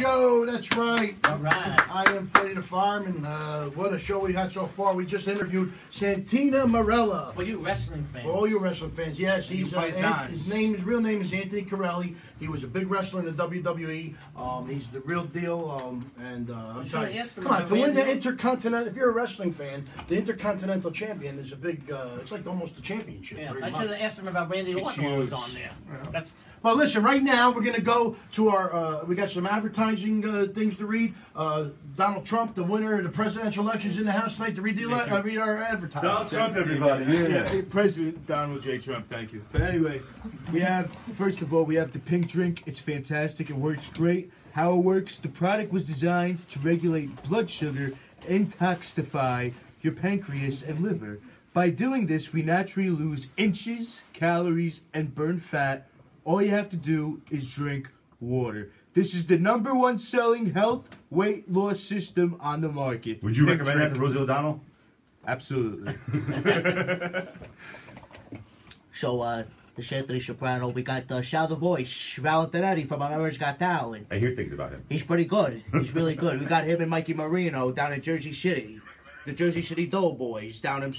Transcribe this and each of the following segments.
show. That's right. All right. I am Freddie the Farm, and what a show we had so far. We just interviewed Santina Marella. For you wrestling fans. For all you wrestling fans, yes. His real name is Anthony Corelli. He was a big wrestler in the WWE. He's the real deal. I'm telling you, come on, to win the Intercontinental, if you're a wrestling fan, the Intercontinental Champion is a big, it's like almost a championship. Yeah, I should have asked him about Randy Orton when he was on there. Yeah. Well, listen, right now we're going to go to our, we got some advertising things to read. Donald Trump, the winner of the presidential elections in the House tonight, to read our advertising. Donald Trump, everybody. Yeah. President Donald J. Trump, thank you. But anyway, we have, first of all, we have the pink drink. It's fantastic. It works great. How it works, the product was designed to regulate blood sugar and detoxify your pancreas and liver. By doing this, we naturally lose inches, calories, and burn fat. All you have to do is drink water. This is the #1 selling health weight loss system on the market. Would you recommend that to Rosie O'Donnell? Absolutely. So, this Anthony Soprano, we got Shao the Voice, Valentinetti from America's Got Talent. I hear things about him. He's pretty good. He's really good. We got him and Mikey Marino down in Jersey City. The Jersey City Doughboys down in,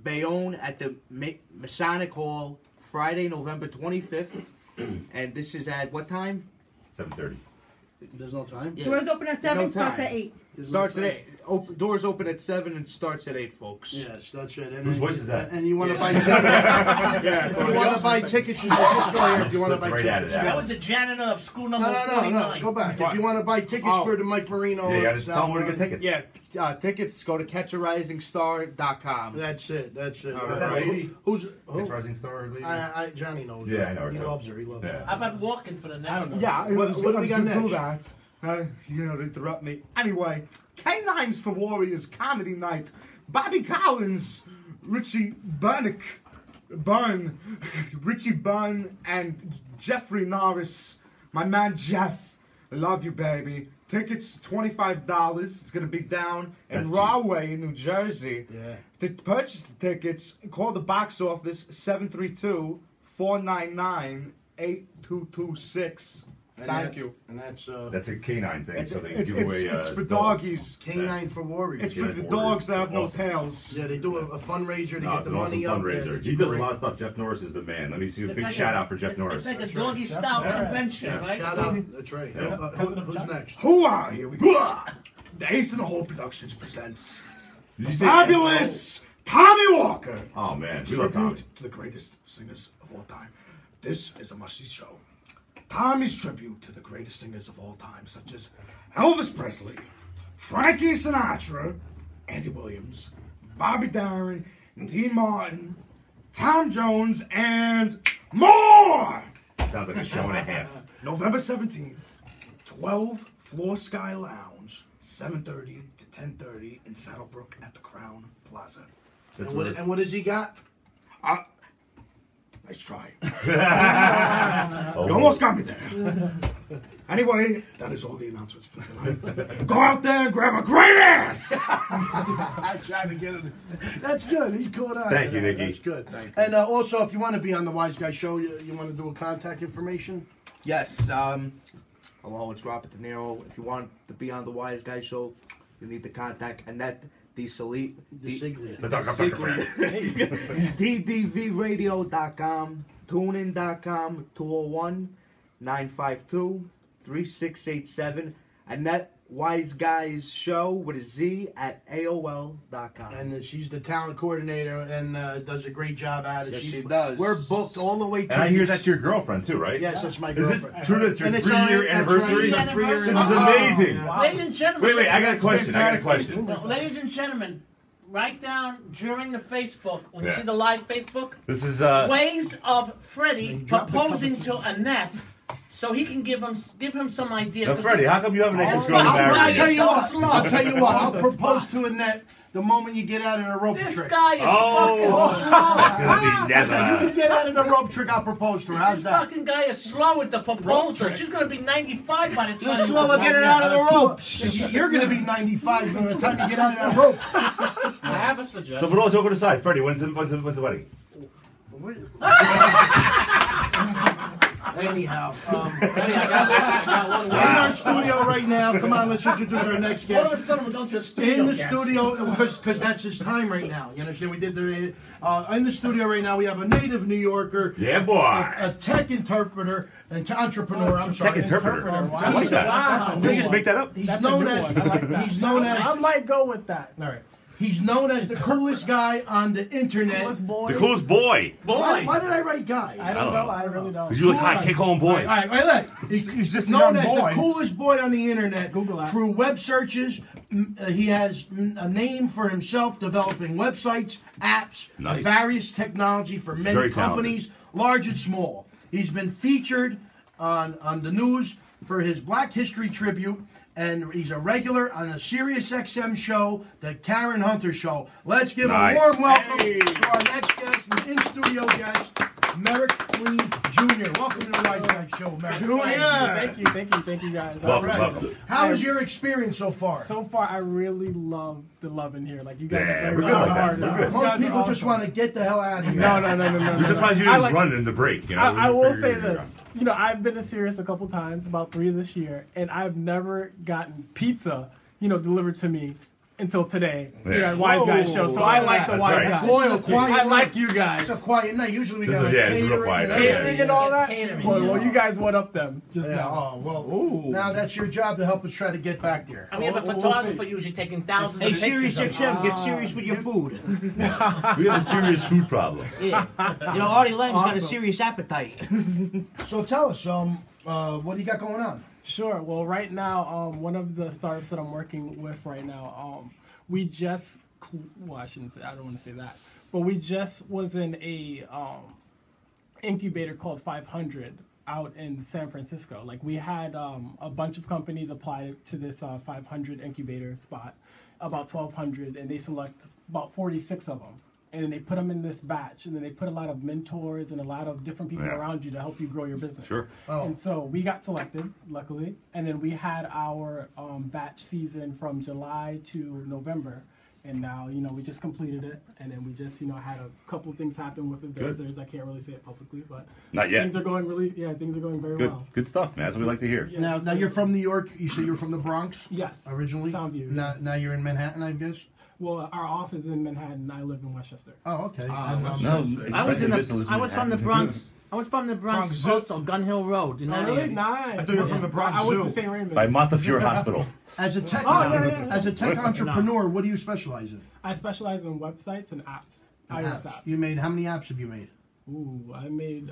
Bayonne at the Masonic Hall, Friday, November 25th. And this is at what time? 7:30. There's no time? Yeah. Doors open at 7, No starts time. at 8. Starts at 8. Doors open at 7 and starts at 8, folks. Yes, that's it. Whose voice is that? And you want to buy tickets? If you want to buy tickets, you just go here. If you want to buy tickets. That was the janitor of school number 49. No. Go back. If you want to buy tickets for the Mike Marino. Yeah, you got to tell them where to get tickets. Yeah, tickets, go to catcharisingstar.com. That's it. Who's Rising Star lady? Johnny knows. Yeah, I know her. He loves her. He loves her. How about walking for the next one? Yeah, what do we got next? Do that. You know, interrupt me. Anyway, Canines for Warriors Comedy Night. Bobby Collins, Richie Byrne, and Jeffrey Norris. My man Jeff. I love you, baby. Tickets $25. It's gonna be down in Rahway, in New Jersey. Yeah. To purchase the tickets, call the box office 732-499-8226. Thank you. And that's a canine thing, so they give away. It's for doggies. Canine for Warriors. It's for the dogs that have no tails. Yeah, they do a fundraiser to get the money up. He does a lot of stuff. Jeff Norris is the man. Let me see a big shout out for Jeff Norris. It's like a doggy style convention, right? Shout out. That's right. Who's next? Hooah! Here we go. The Ace in the Hole Productions presents the fabulous Tommy Walker. Oh man, we love Tommy. Tribute to the greatest singers of all time. This is a must-see show. Tommy's tribute to the greatest singers of all time, such as Elvis Presley, Frankie Sinatra, Andy Williams, Bobby Darin, Dean Martin, Tom Jones, and more! Sounds like a show and a half. November 17th, 12 Floor Sky Lounge, 7:30 to 10:30 in Saddlebrook at the Crown Plaza. And what has he got? Nice try. You almost got me there. Anyway, that is all the announcements for tonight. Go out there and grab a great ass! I'm trying to get it. That's good. He's caught on. Thank you, Nicky. That's good. And also, if you want to be on the Wiseguyz show, you want to do a contact information? Yes. Hello, it's Robert De Niro. If you want to be on the Wiseguyz show, you need to contact Annette DDVRadio.com, TuneIn.com, 201-952-3687, and that Wiseguyz show with a Z at AOL.com. And she's the talent coordinator and does a great job at it. Yes, she does. We're booked all the way to. And I hear that's your girlfriend too, right? Yes, that's my girlfriend. Is it true that your 3-year anniversary? Right, 3 years. This is amazing. Wow. Ladies and gentlemen. Wait, I got a question. Ladies and gentlemen, write down during the Facebook, when you see the live Facebook, this is ways of Freddie proposing to Annette. So he can give him some ideas. Now, Freddie, how come you haven't asked this girl to marry I'll you? tell you what. I'll propose to Annette the moment you get out of the rope trick. This guy is fucking slow. That's gonna be never. You get out of the rope trick, I'll propose to her. How's This that? fucking guy is slow with the proposal. She's gonna be 95 by the time. You're slow at getting out of the ropes. You're gonna be 95 by the time you get out of that rope. I have a suggestion. So, but all joking aside, Freddie, when's the wedding? Anyhow, I we're in our studio right now. Come on, let's introduce our next All of a guest. sudden, we're going to the studio. In the guys. studio, because that's his time right now. You understand? We did the in the studio right now. We have a native New Yorker, Yeah, boy. a tech interpreter, and entrepreneur. I'm sorry, Tech interpreter. Um, I like that. Wow. Did you just make that up? He's That's known a new as one. I like that. he's known as I might go with that. all right. He's known as the coolest guy on the internet. Coolest boy. The coolest boy. Why did I write guy? I don't know. I really don't. Because you look hot, can't call him boy. All right, He's just a known young as boy. the coolest boy on the internet. Google that. Through web searches, he has a name for himself, developing websites, apps, Nice. and various technology for many Very companies, large and small. He's been featured on the news for his Black History tribute, and he's a regular on the Sirius XM show, the Karen Hunter Show. Let's give Nice. a warm welcome to our next guest, an in-studio guest, Merrick Clean Jr. Welcome to the Wiseguyz Show, Merrick. Thank you guys. Welcome, Right. welcome. How was your experience so far? So far, I really love the love in here. Like you guys Yeah, are we're very good like that. hard. We're good. You Most guys are people just awesome. want to get the hell out of here. No. I'm surprised you I didn't like- run in the break. You know, I will We say figured you'd this. You know, I've been to Sirius a couple times, about 3 this year, and I've never gotten pizza, delivered to me until today here at Wiseguyz Show. So I like the That's right. Wiseguyz. Loyal, quiet I night. like you guys. It's a quiet night. Usually we This got is- yeah, it's real catering quiet and night. everything. Catering and all that. Catering, Well, you guys went up them just Yeah, now. oh, well, now that's your job to help us try to get back there. And we have a We'll photographer see. usually taking thousands Hey, of Sirius pictures. of XM, get serious with your food. We have a serious food problem. Yeah. Artie Lang's got a Awesome. serious appetite. So tell us, what do you got going on? Sure. Well, right now, one of the startups that I'm working with right now, we just, well, I shouldn't say, I don't want to say that, but we just was in a incubator called 500 out in San Francisco. Like we had a bunch of companies apply to this 500 incubator spot, about 1,200, and they select about 46 of them. And then they put them in this batch, and then they put a lot of mentors and a lot of different people Yeah. around you to help you grow your business. Sure. Oh. And so we got selected, luckily, and then we had our batch season from July to November, and now we just completed it, and then we just had a couple things happen with investors. I can't really say it publicly, but Not yet. things are going things are going very Good, well. good stuff, man. That's what we like to hear. Yeah. Now you're from New York. You say you're from the Bronx Yes, originally. Soundview. Now you're in Manhattan, I guess. Well, our office is in Manhattan. I live in Westchester. Oh, okay. No, I was in expensive I was from the business. Bronx. I was from the Bronx, Bronx Zoo. also Gun Hill Road. In Oh, that really? area. Nice. I thought you were from the Bronx I went to Zoo. St. Raymond. By Montefiore Hospital. As a tech, yeah. as a tech entrepreneur, what do you specialize in? I specialize in websites and apps. iOS apps. You made how many apps have you made? Ooh, I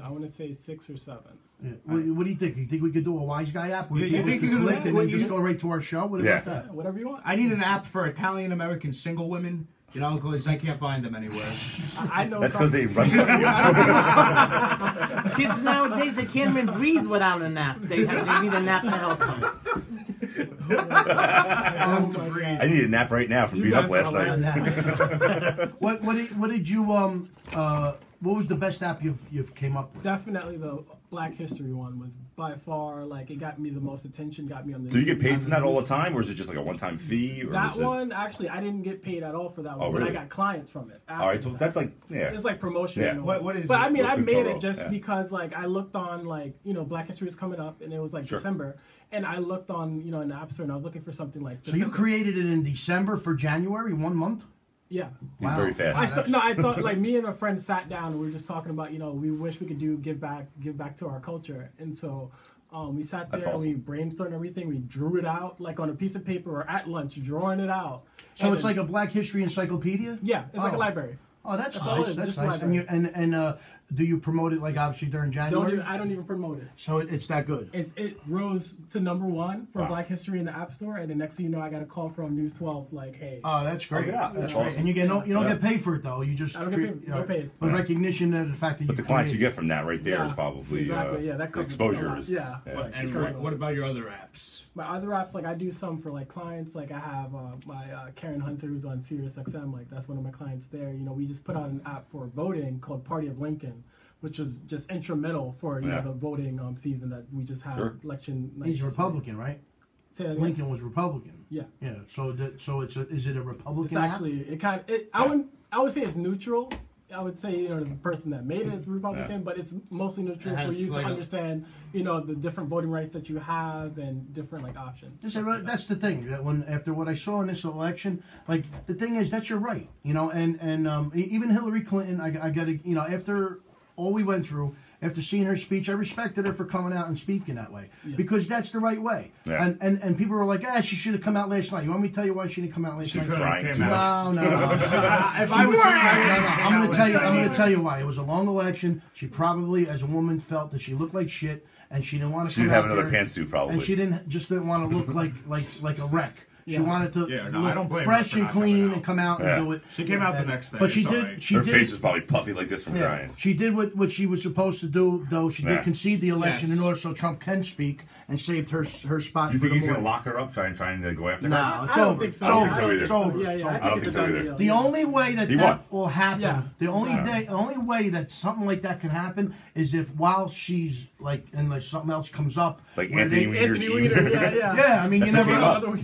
want to say 6 or 7. Yeah. What do you think? You think we could do a wise guy app? Where You people think could you could- click and what then you- just go right to our show? What Yeah. about that? Whatever you want. I need an app for Italian American single women, because I can't find them anywhere. I know. That's because they run. Kids nowadays, they can't even breathe without a nap. They need a nap to help them. I need a nap right now from being up guys last are night. What did you what was the best app you've came up with? Definitely the Black History one was by far it got me the most attention, got me on the. So you get paid for that all the time, or is it just like a one-time fee? Or That is it... one actually, I didn't get paid at all for that one, Oh, but I really? got clients from it. All right, so after that's that. like It's like promotion. Yeah. in a way. What is But it? I mean, I Good made photo, it just yeah. because I looked on Black History was coming up, and it was Sure. December, and I looked on in the App Store, and I was looking for something like. So you created it in December for January, 1 month? Yeah. He's very fast. I thought me and a friend sat down and we were just talking about we wish we could give back to our culture, and so we sat there That's and awesome. we brainstormed everything. We drew it out on a piece of paper or at lunch, drawing it out. So And it's then- like a Black History encyclopedia? yeah, it's like a Oh. library. Oh, that's all it nice. is, That's just a nice. And library. you do you promote it obviously during January? I don't even promote it. So it's that good. It rose to #1 for Wow. Black History in the App Store, and the next thing you know, I got a call from News 12 hey. Oh, that's great. yeah, That's that's great. awesome. And you don't get paid for it though. You just I don't get paid. you know, Get paid. But recognition of the fact that But you the clients you created. get from that right there is Yeah, probably exactly. Yeah, that covers exposure a lot. is Yeah. And what about your other apps? My other apps, I do some for clients. I have my Karen Hunter, who's on Sirius XM. That's one of my clients there. We just put out an app for voting called Party of Lincoln, which was just instrumental for Yeah. the voting season that we just had. Sure. Election night He's this week. Republican, right? Say that again? Lincoln was Republican. Yeah. Yeah. So is it a Republican It's app? actually I would say it's neutral, I would say, the person that made it is Republican, but it's mostly neutral for you to understand, the different voting rights that you have and different options. That's the thing. That after what I saw in this election, the thing is that's your right, and even Hillary Clinton, I got to, after all we went through. After seeing her speech, I respected her for coming out and speaking that way because that's the right way. Yeah. And people were like, she should have come out last night. You want me to tell you why she didn't come out last night? No. If I was I'm going to tell you why. It was a long election. She probably, as a woman, felt that she looked like shit, and she didn't want to. She didn't have another pantsuit, probably. And she didn't want to look like a wreck. She wanted to look fresh and clean and come out and do it. She came out the next day. But she did. Right. Her face was probably puffy like this from crying. She did what she was supposed to do, though. She did concede the election in order so Trump can speak and saved her spot. You think he's going to lock her up, trying to go after her? No, it's over. It's over. It's over. I don't think so either. The only way that will happen, the only way that something like that can happen is if while she's something else comes up, like Anthony Weiner. Yeah. I mean, you never know.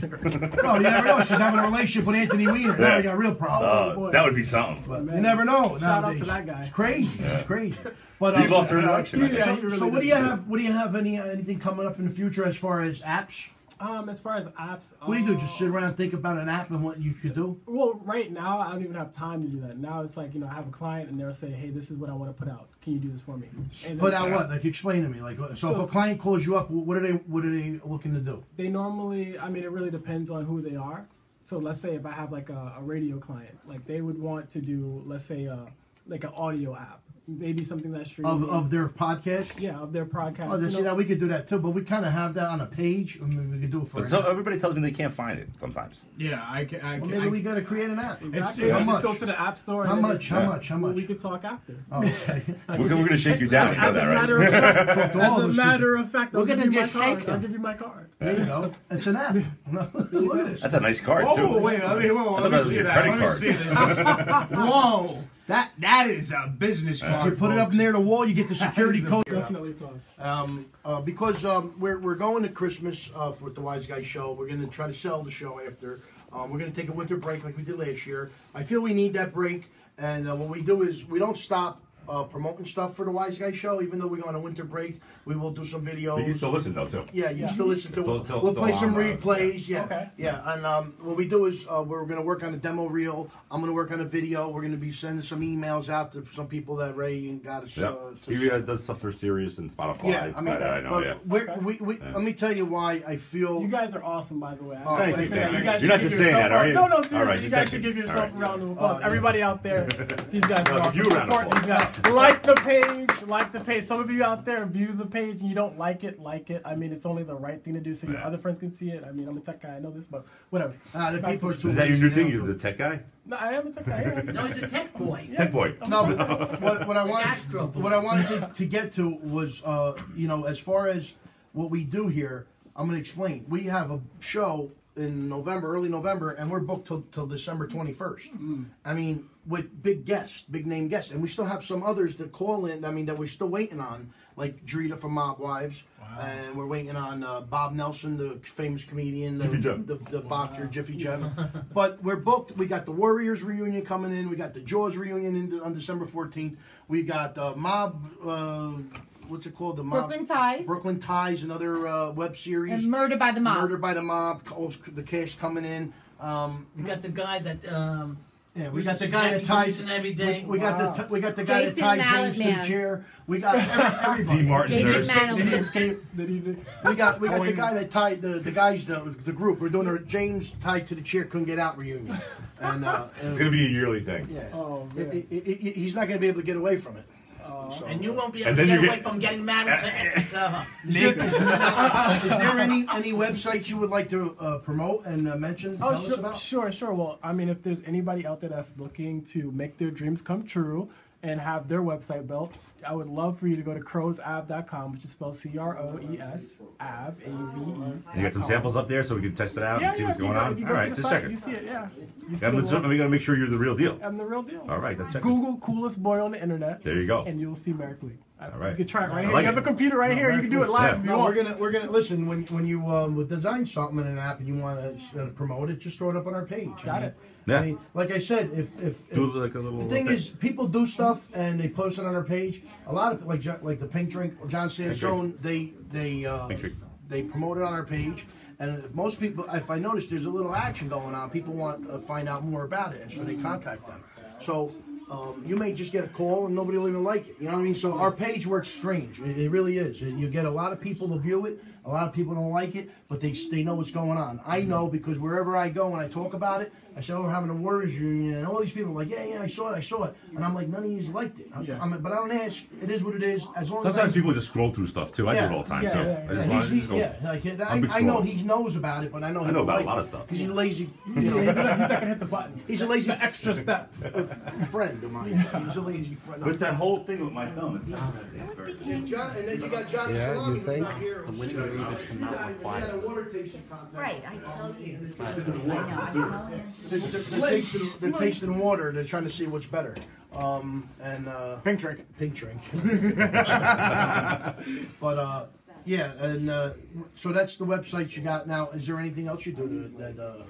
No, you never know. She's having a relationship with Anthony Weiner. Now we got real problems. That would be something. But you never know. Shout out to that guy. It's crazy. It's crazy. But he lost her election. So what do you have? What do you have? Anything coming up in the future as far as apps? As far as apps, what do you do? Just sit around and think about an app and what you could do? Well, right now I don't even have time to do that. Now it's like I have a client and they'll say, "Hey, this is what I want to put out. Can you do this for me?" And put out what? Explain to me. So if a client calls you up, what are they looking to do? They normally, it really depends on who they are. So let's say if I have a radio client, they would want to do, let's say, an audio app. Maybe something that's streaming. Of their podcast? Yeah, of their podcast. Oh, see, now we could do that too, but we kind of have that on a page. We could do it for. So everybody tells me they can't find it sometimes. Yeah, I can. Well, maybe we got to create an app. Exactly. How much? Just go to the app store. How much? We could talk after. Oh, okay. We're going to shake you down. As a matter of fact, I'll give you my card. I'll give you my card. There you go. It's an app. Look at this. That's a nice card too. Oh wait, let me see that. Let me see this. Whoa. That is a business card. You put it up near the wall, you get the security code. Definitely Because we're going to Christmas with the Wiseguyz show. We're going to try to sell the show after. We're going to take a winter break like we did last year. I feel we need that break, and what we do is we don't stop promoting stuff for the Wiseguyz show. Even though we're on a winter break, we will do some videos. But you can still listen though too. Yeah, you can still listen to it. We'll play some replays. Yeah, okay. Yeah. And what we do is we're going to work on a demo reel. I'm going to work on a video. We're going to be sending some emails out to some people that Ray got us. He does stuff for Sirius and Spotify. Yeah, I know. Yeah. Let me tell you why I feel. You guys are awesome, by the way. Thank you. You're not just saying that, are you? No, seriously. All right, you guys should give yourself a round of applause. Everybody out there, these guys are awesome. Support these guys. Like the page. Like the page. Some of you out there view the page and you don't like it. It's only the right thing to do so your other friends can see it. I'm a tech guy. I know this, but whatever. The people are too Is that your new thing? You're the tech guy? No, I am a tech guy. Yeah. No, he's a tech boy. Yeah. Tech boy. No, but what I wanted to get to was as far as what we do here, I'm going to explain. We have a show in early November, and we're booked till December 21st. With big name guests, and we still have some others that call in. That we're still waiting on, like Drita from Mob Wives, and we're waiting on Bob Nelson, the famous comedian, the boxer, Jiffy Jeff. But we're booked. We got the Warriors reunion coming in. We got the Jaws reunion on December 14th. We got Mob. What's it called? The Mob. Brooklyn Ties, another web series. And Murder by the Mob. Murder by the Mob. The cast coming in. We got the guy that. We got the guy that ties. Every day. We got the guy that tied James to the chair. We got everybody. D. Martin nurse. We got the guy that tied the guys the group. We're doing a James tied to the chair couldn't get out reunion. And it's gonna be a yearly thing. Yeah. Oh man. He's not gonna be able to get away from it. And you won't be able to get away from getting married to her. Is there any websites you would like to promote and mention? Tell us about? Sure. Well, if there's anybody out there that's looking to make their dreams come true and have their website built, I would love for you to go to crowsab.com, which is spelled CROES, AV, A-V-E. You got some samples up there so we can test it out and see what's going on? All right, just check it. You see it, yeah. We got to make sure you're the real deal. I'm the real deal. All right, let's check it. Google coolest boy on the internet. There you go. And you'll see Merrick Lee. All right. You can try it right here. like You have it. a computer right here. You can do it live. if you No, want. we're gonna listen when you design something in an app and you want to promote it, just throw it up on our page. Got it. Yeah. I mean, like I said, if Do like a little the thing is, people do stuff and they post it on our page. A lot of like the Pink Drink, John Sansone, they promote it on our page. And if most people, if I notice there's a little action going on, people want to find out more about it, and so they contact them. So you may just get a call and nobody will even like it. You know what I mean? So our page works strange. It really is. You get a lot of people to view it. A lot of people don't like it, but they know what's going on. I know because wherever I go and I talk about it, I say, oh, we're having a Warriors reunion, and all these people are like, yeah, I saw it. And I'm like, none of you liked it. But I don't ask. It is what it is. As long Sometimes as people just scroll through stuff too. I do it all the time too. I just want to just go. I know he knows about it, but I know he I know about like a lot it. of stuff. He's a lazy, Yeah, he's not gonna hit the button. he's a lazy The extra step. friend of mine. He's a lazy friend. But it's that whole thing with my thumb. And John, and then you got Johnny Salami, who's not here. The Wiseguyz come out with He's quiet. at a water tasting contest. Right, I tell you. I know, They're tasting water. They're trying to see what's better. Pink drink. Pink drink. But yeah, and so that's the website you got now. Is there anything else you do that?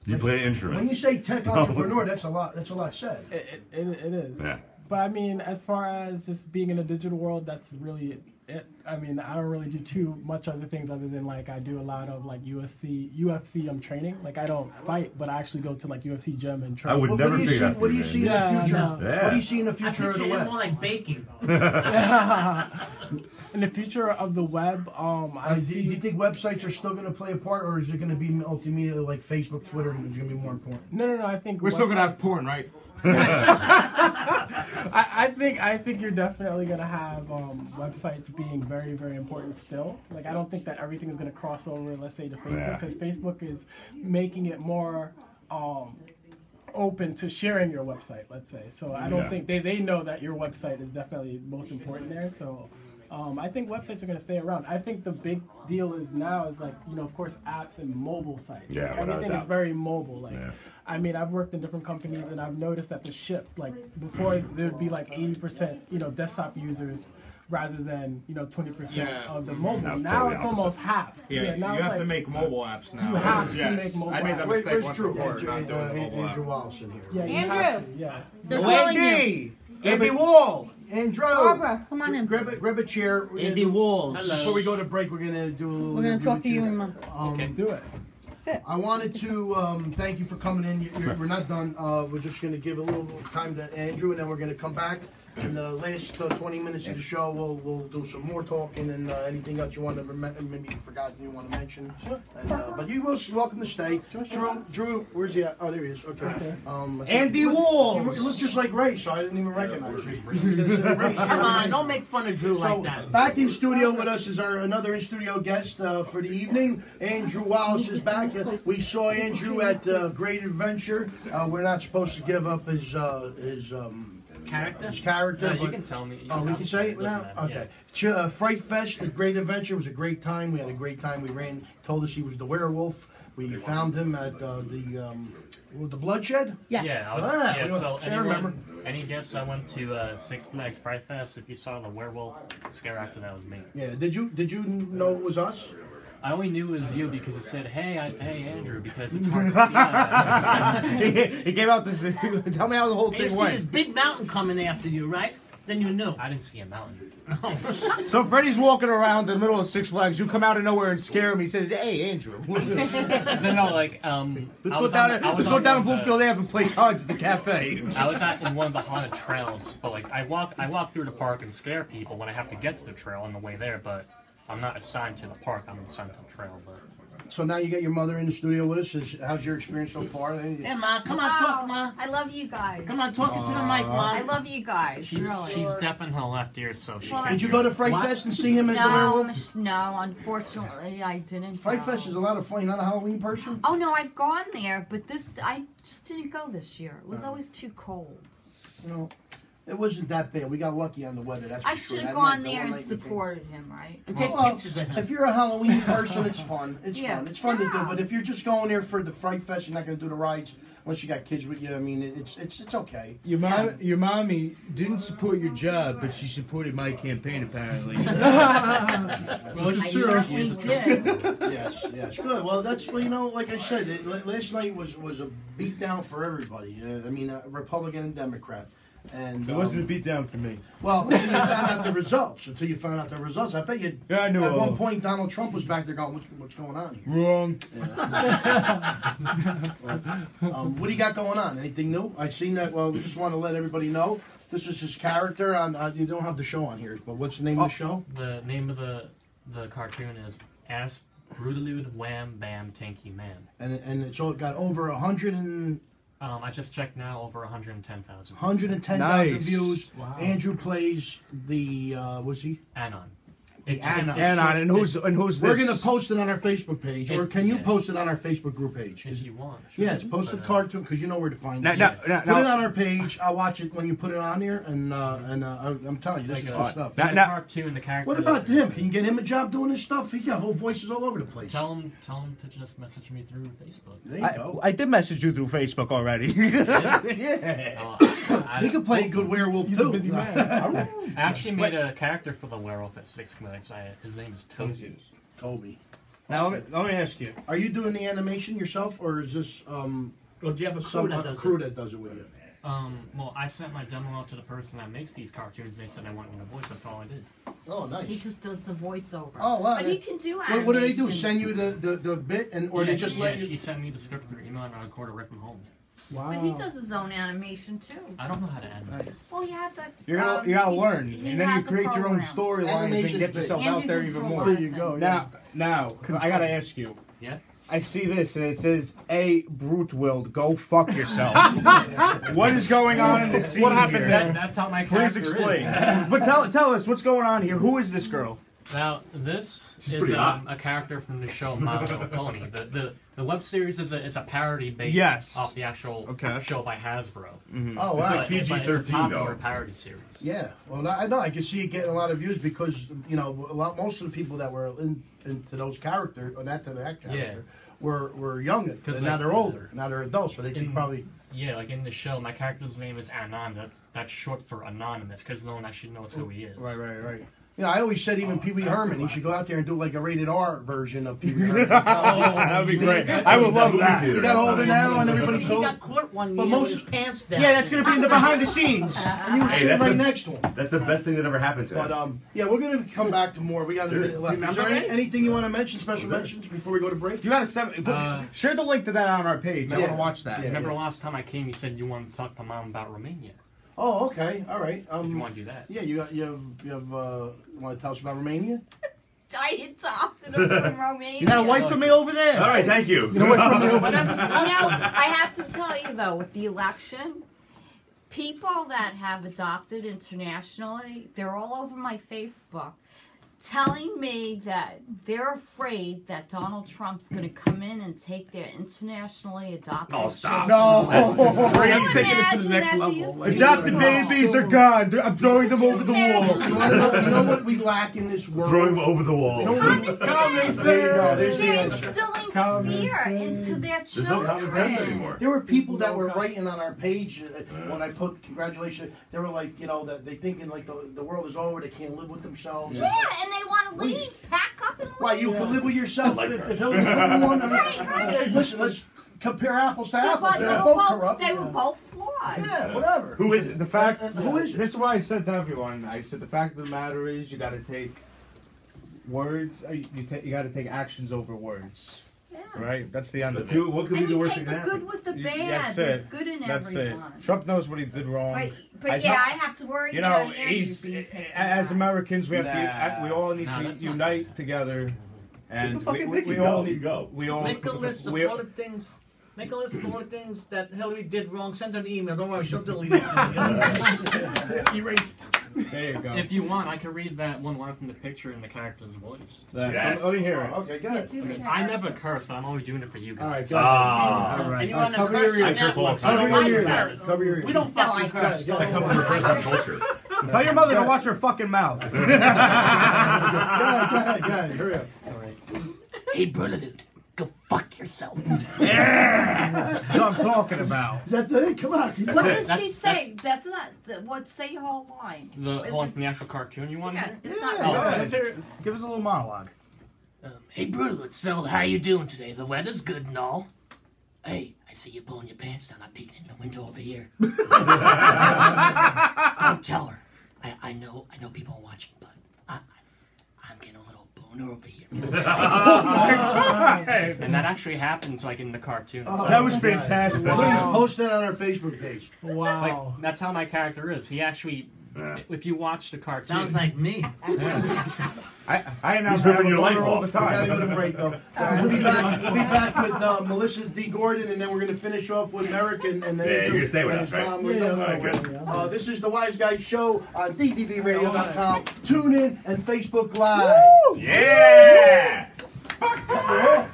You play instruments. When you say tech entrepreneur, that's a lot. That's a lot said. It is. Yeah. But I mean, as far as just being in the digital world, that's really it. I mean, I don't really do too much other things other than like I do a lot of like UFC training. Like I don't fight, but I actually go to like UFC gym and train. I would never think that. What do you see in the future? No. What do you see in the I future of picture the him web? more like baking. In the future of the web, I Do see. you think websites are still going to play a part, or is it going to be multimedia like Facebook, Twitter, and it's going to be more important? No. I think We're still gonna websites- have porn, right? I think you're definitely gonna have websites being very, very important still. Like I don't think that everything is gonna cross over, let's say, to Facebook, because Facebook is making it more open to sharing your website, let's say. So I don't think they know that your website is definitely most important there. So I think websites are going to stay around. I think the big deal is now is like, of course, apps and mobile sites. Yeah, Like, without a everything is doubt. very mobile. Like, I mean, I've worked in different companies and I've noticed that the shift, like before there'd be like 80%, desktop users rather than, 20% of the mobile. Now Now it's it's totally almost half. Yeah, now you it's have to like- make mobile apps now. You have to Yes. make mobile I made that apps. mistake Where's once Drew? before, not doing a mobile Andrew app. Wallace in here. Yeah, you Andrew. have to. Yeah. They're calling you. Andy Wall. Andrew, Barbara, come on in. grab a chair. Andy Walls. Before we go to break, we're gonna do a little. We're gonna interview talk with to you in a month. Okay, do it. I wanted to thank you for coming in. We're not done. We're just going to give a little time to Andrew, and then we're going to come back. In the last 20 minutes of the show, we'll do some more talking and anything else you want to maybe you forgot you want to mention. And, but you will welcome to stay. Drew, where's he at? Oh, there he is. Okay. Andy Wall. You look just like Ray, so I didn't even recognize you. Come on, don't make fun of Drew like that. Back in studio with us is another in studio guest for the evening. Andrew Wallace is back. We saw Andrew at Great Adventure. We're not supposed to give up his Character? his character. No, you but- can tell me. Oh, we can say it Doesn't now? matter, Okay. Fright Fest, the Great Adventure, was a great time. We had a great time. We told us he was the werewolf. We found him at the Bloodshed. Yeah, I was, Ah, so I remember. any guess I went to Six Flags Fright Fest? If you saw the werewolf scare actor, that was me. Yeah. Did you know it was us? I only knew it was you because you said, hey Andrew, because it's hard to see. He came out this. Tell me how the whole And you thing see this went. big mountain coming after you, right? Then you knew. I didn't see a mountain. So Freddie's walking around in the middle of Six Flags. You come out of nowhere and scare him. He says, "Hey, Andrew, No, like let's go down to Bloomfield Ave and play cards at the cafe." I was in one of the haunted trails, but like I walk through the park and scare people when I have to get to the trail on the way there, but I'm not assigned to the park. I'm assigned to the trail, but. So now you got your mother in the studio with us. How's your experience so far? Yeah, Ma, come on, talk, Ma. I love you guys. Come on, talk into the mic, Ma. I love you guys. She's really. deaf in her left ear, so she Well, can't Did you hear. go to Fright Fest and see him as the werewolf? No, unfortunately, I didn't. Fright go. Fest is a lot of fun. You're not a Halloween person? Oh no, I've gone there, but I just didn't go this year. It was always too cold. You know, It wasn't that bad. We got lucky on the weather. That's for I sure. should have That gone night, there the and one night we came. supported him, right? And take Well, pictures of him. if you're a Halloween person, it's fun. It's Yeah. fun. It's fun to do. Yeah. But if you're just going there for the Fright Fest, you're not going to do the rides unless you got kids with you. I mean, it's okay. Your mommy didn't support your job, but she supported my campaign apparently. Well, I certainly did. Yes. Good. Well, that's like I said, last night was a beat down for everybody. I mean, Republican and Democrat. And It wasn't a beatdown for me. Well, until you found out the results. I bet you. Yeah, I know. At one point, Donald Trump was back there going, "What's going on here?" Wrong. What do you got going on? Anything new? I seen that. Well, we just want to let everybody know this is his character. You don't have the show on here, but what's the name of the show? The name of the cartoon is Ass Brutalude Wham Bam Tanky Man. And it's all got over 100 and. I just checked now, over 110,000. 110,000 Nice. views. Wow. Andrew plays the what's he? Anon. Anon, and who's this? We're gonna post it on our Facebook page, or can you Yeah. post it on our Facebook group page? If you want. Sure. Yes, post the But, cartoon because you know where to find Now, it. now, Put now, it on our page. I'll watch it when you put it on there, and I'm telling you, this is good stuff. Now- the now- cartoon, the character. What about him? Can you get him a job doing this stuff? He got whole voices all over the place. Tell him to just message me through Facebook. There you go. I did message you through Facebook already. Yeah. He could play a good werewolf He's too. a busy man. I actually made a character for the werewolf at 6 minutes. His name is Toby. Toby. Now let me ask you. Are you doing the animation yourself, or is this Or do you have a some crew that does that does it with you? Well, I sent my demo out to the person that makes these cartoons. They said I want me to voice. That's all I did. Oh, nice. He just does the voiceover. Oh, wow. But he can do animation. What do they do? Send you the bit, or they just let you? She sent me the script through email, and I recorded right from home. Wow. But he does his own animation too. I don't know how to animate. Well, he had that. You gotta learn, he and then you has a create your own program. storylines and Animation's get big. yourself out there Andrew's even into a more. lot of There you go. things. Now, I gotta ask you. Yeah. I see this and it says, "A Brutwild, go fuck yourself." What is going on in the scene What happened here? That's how my Please character explain. is. But tell us what's going on here. Who is this girl? Now, this is pretty hot. a character from the show My Little Pony. The web series is a parody based Yes. off the actual Okay. show by Hasbro. Oh, wow. It's a PG-13 popular though. parody series. Yeah, well, I know. I can see it getting a lot of views because most of the people that were into those characters or that character were younger. And now they're older. Now they're adults, so they can probably. Yeah, like in the show, my character's name is Anon. That's short for anonymous because no one actually knows who he is. Right. I always said even Pee Wee Herman, he should go out there and do like a rated R version of Pee Wee Herman. That would be great. I would love that. He got older now, and everybody's He so. got caught one But year with most- his pants down. Yeah, that's gonna be in the behind the scenes. And you were Hey, sitting that's right the- next to him. That's the best thing that ever happened to But him. we're gonna come back to more. We got a minute left. Is Remember there that? anything you want to mention? Special mentions before we go to break? You gotta share the link to that on our page. I Yeah. want to watch that. Yeah. Remember last time I came, you said you wanted to talk to Mom about Romania. Oh, okay, all right. If you want to do that. Yeah, you want to tell us about Romania? I adopted him from Romania. You got a wife for me over there? All right, thank you. You know, I have to tell you though, with the election, people that have adopted internationally, they're all over my Facebook, telling me that they're afraid that Donald Trump's going to come in and take their internationally adopted Oh, stop. children. That's just Can crazy. you Taking it to the imagine next that level. these Like, Adopted people- babies are gone. I'm throwing them over the wall. You know what we lack in this world? Throw him over the wall. You know what we- Common There you go. There's the They're answer. instilling Common fear sense. into their There's no common sense children. anymore. There were people that were writing on our page when I put congratulations. They were like, that they thinking like the world is over. They can't live with themselves. Yeah, and they want to leave. Pack up and leave. Why you can live with yourself like if her. Hillary Clinton won? I mean, Right. Listen, let's compare apples to They're apples. both- They're both corrupt. They were both flawed. Yeah, whatever. Who is it? The fact, Who is it? This is why I said to everyone. I said the fact of the matter is you got to take words. You got to take actions over words. Yeah. Right. That's the end Let's of see it. what could be And the you worst take thing the that good happened. with the That's bad. There's it. good in That's it. everyone. Trump knows what he did wrong. But I yeah, don't- I have to worry You about know, Andrew he's being taken as back. Americans, we have to. We all need Nah, to that's not unite right. together, and fucking we think you all go. need You go. We all Make a list of we- all the things. Make a list of all the things that Hillary did wrong. Send her an email. Don't worry, she'll delete it. Erased. There you go. If you want, I can read that one line from the picture in the character's voice. Yes. Let me hear it. Okay, go ahead. I mean, I never curse, but I'm only doing it for you guys. All right, go ahead. All right. And you want to Cover curse your on ears. Netflix. Cover your ears. curse. Cover your ears. We don't fucking curse. Go I ahead. come from a person culture. Tell your mother to watch her fucking mouth. Go ahead. Hurry up. All right. Hey, brother, dude, go fuck yourself. That's what I'm talking about. Is that the? Come on. What does she say? That's not. Say your whole line. The Is one it- from the actual cartoon you want? Yeah, it's not. Go ahead, let's hear it. Give us a little monologue. Hey, brother, so how you doing today? The weather's good and all. Hey, I see you pulling your pants down. I'm peeking in the window over here. Don't tell her. I know people are watching, but I'm getting a little boner over here. And that actually happens like in the cartoon. Oh, So, That was fantastic. Please post that on our Facebook page. Wow. like, that's how my character is. He actually, if you watch the cartoon, Sounds like me. I announce He's ripping your life all off. the We gotta go time. to break though. We'll be back with Melissa D. Gordon, and then we're gonna finish off with Merrick and then Yeah, you're gonna stay with and us, his right? mom. Yeah, We're done yeah, with yeah. it. This is the Wiseguyz Show on DDVRadio.com. Tune in and Facebook Live. Yeah! We're off.